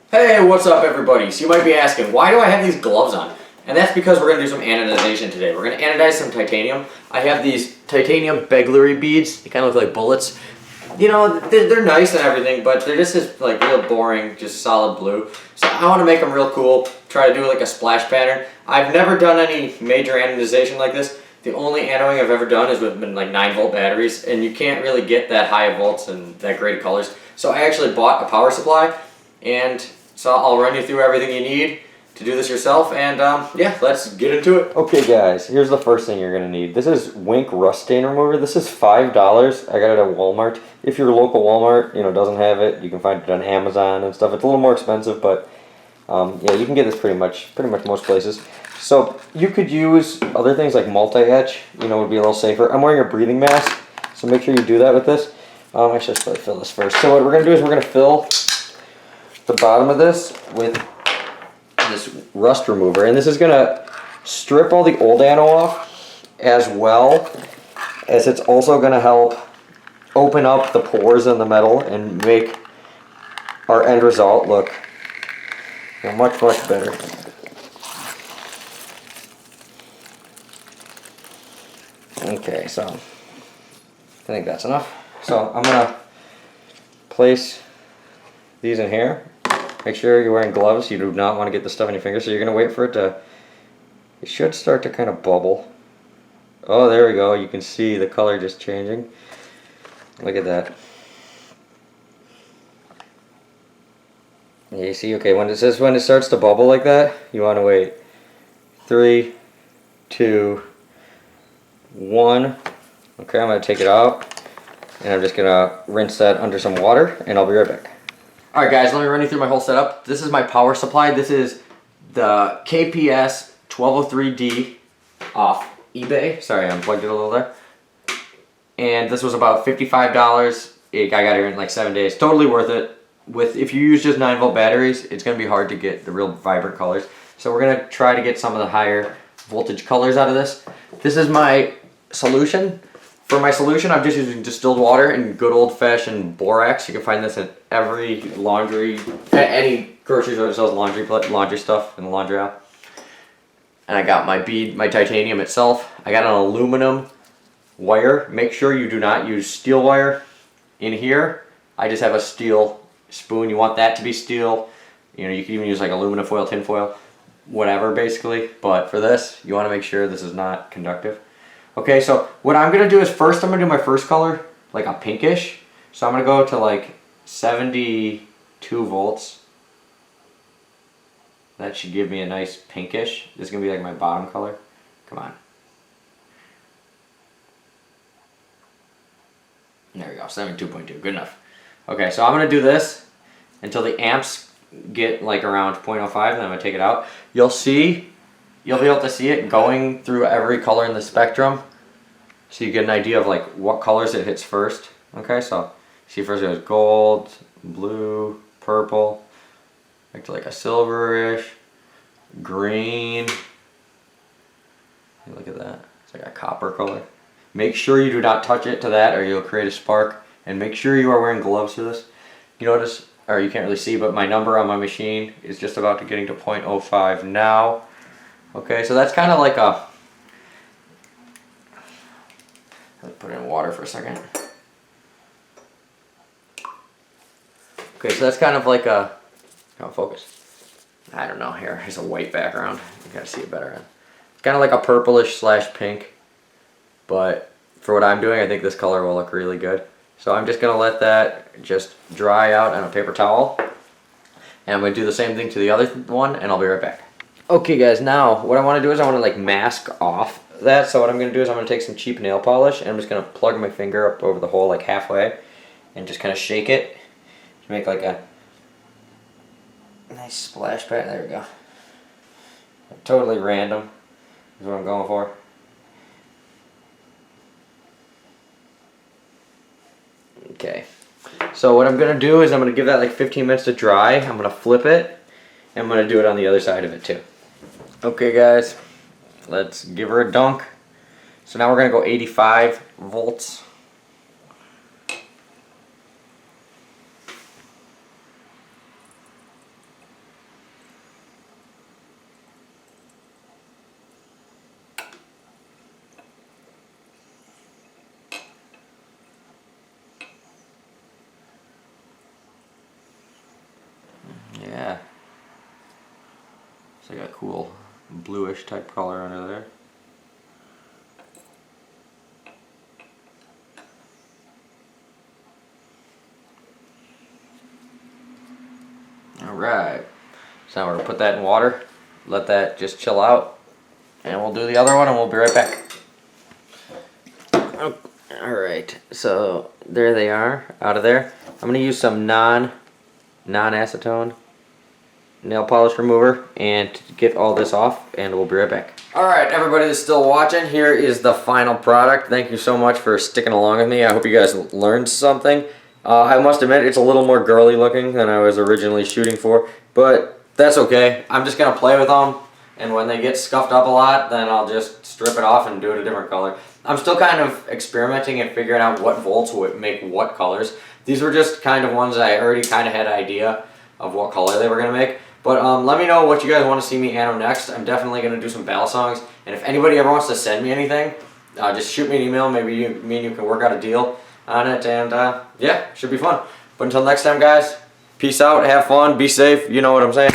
Hey, what's up everybody? So you might be asking, why do I have these gloves on? And that's because we're going to do some anodization today. We're going to anodize some titanium. I have these titanium Begleri beads. They kind of look like bullets. You know, they're nice and everything, but they're just this like real boring, just solid blue. So I want to make them real cool, try to do like a splash pattern. I've never done any major anodization like this. The only anoing I've ever done is with like 9-volt batteries, and you can't really get that high of volts and that great of colors. So I actually bought a power supply, and so I'll run you through everything you need to do this yourself, and yeah, let's get into it. Okay guys, here's the first thing you're going to need. This is Wink Rust Stain Remover. This is $5. I got it at Walmart. If your local Walmart, doesn't have it, you can find it on Amazon and stuff. It's a little more expensive, but yeah, you can get this pretty much most places. So you could use other things like multi-etch, would be a little safer. I'm wearing a breathing mask, so make sure you do that with this. Actually, let's probably fill this first. So what we're going to do is we're going to fill the bottom of this with this rust remover, and this is going to strip all the old ano off, as well as it's also going to help open up the pores in the metal and make our end result look much better. Okay, so I think that's enough. So I'm going to place these in here. Make sure you're wearing gloves. You do not want to get the stuff in your fingers, so you're going to wait for it to, it should start to kind of bubble. Oh, there we go. You can see the color just changing. Look at that. Yeah, you see, okay, when it starts to bubble like that, you want to wait. 3, 2, 1. Okay, I'm going to take it out, and I'm just going to rinse that under some water, and I'll be right back. Alright guys, let me run you through my whole setup. This is my power supply. This is the KPS 1203D off eBay. Sorry, I unplugged it a little there. And this was about $55. I got it here in like 7 days. Totally worth it. If you use just 9-volt batteries, it's going to be hard to get the real vibrant colors. So we're going to try to get some of the higher voltage colors out of this. This is my solution. For my solution, I'm just using distilled water and good old-fashioned borax. You can find this at every any grocery store that sells laundry stuff in the laundry aisle. And I got my bead, my titanium itself. I got an aluminum wire. Make sure you do not use steel wire in here. I just have a steel spoon. You want that to be steel. You can even use like aluminum foil, tin foil, whatever basically. But for this, you want to make sure this is not conductive. Okay, so what I'm going to do is first I'm going to do my first color, like a pinkish. So I'm going to go to like 72 volts. That should give me a nice pinkish. This is going to be like my bottom color. Come on. There we go, 72.2, good enough. Okay, so I'm going to do this until the amps get like around 0.05, and then I'm going to take it out. You'll be able to see it going through every color in the spectrum, so you get an idea of like what colors it hits first. Okay, so see, first it goes gold, blue, purple, back to like a silverish, green. Look at that, it's like a copper color. Make sure you do not touch it to that or you'll create a spark, and make sure you are wearing gloves for this. You notice, or you can't really see, but my number on my machine is just about to getting to 0.05 now. Okay, so that's kind of like a, let's put it in water for a second. Okay, so that's kind of like a, oh, focus. I don't know, here, here's a white background. You gotta see it better. It's kind of like a purplish / pink, but for what I'm doing, I think this color will look really good. So I'm just gonna let that just dry out on a paper towel. And I'm gonna do the same thing to the other one, and I'll be right back. Okay guys, now what I want to do is I want to like mask off that. So what I'm going to do is I'm going to take some cheap nail polish, and I'm just going to plug my finger up over the hole like halfway and just kind of shake it to make like a nice splash pattern. There we go. Totally random is what I'm going for. Okay, so what I'm going to do is I'm going to give that like 15 minutes to dry. I'm going to flip it, and I'm going to do it on the other side of it too. Okay guys, let's give her a dunk. So now we're going to go 85 volts. It's like a cool bluish type color under there. Alright, so now we're going to put that in water, let that just chill out, and we'll do the other one and we'll be right back. Alright, so there they are, out of there. I'm going to use some non-acetone nail polish remover and to get all this off, and we'll be right back. Alright, everybody that's still watching, here is the final product. Thank you so much for sticking along with me. I hope you guys learned something. I must admit, it's a little more girly looking than I was originally shooting for, but that's okay. I'm just going to play with them, and when they get scuffed up a lot, then I'll just strip it off and do it a different color. I'm still kind of experimenting and figuring out what volts would make what colors. These were just kind of ones I already kind of had an idea of what color they were going to make. But let me know what you guys want to see me anno next. I'm definitely going to do some battle songs, and if anybody ever wants to send me anything, just shoot me an email. Maybe me and you can work out a deal on it, and yeah, should be fun. But until next time, guys, peace out, have fun, be safe, you know what I'm saying.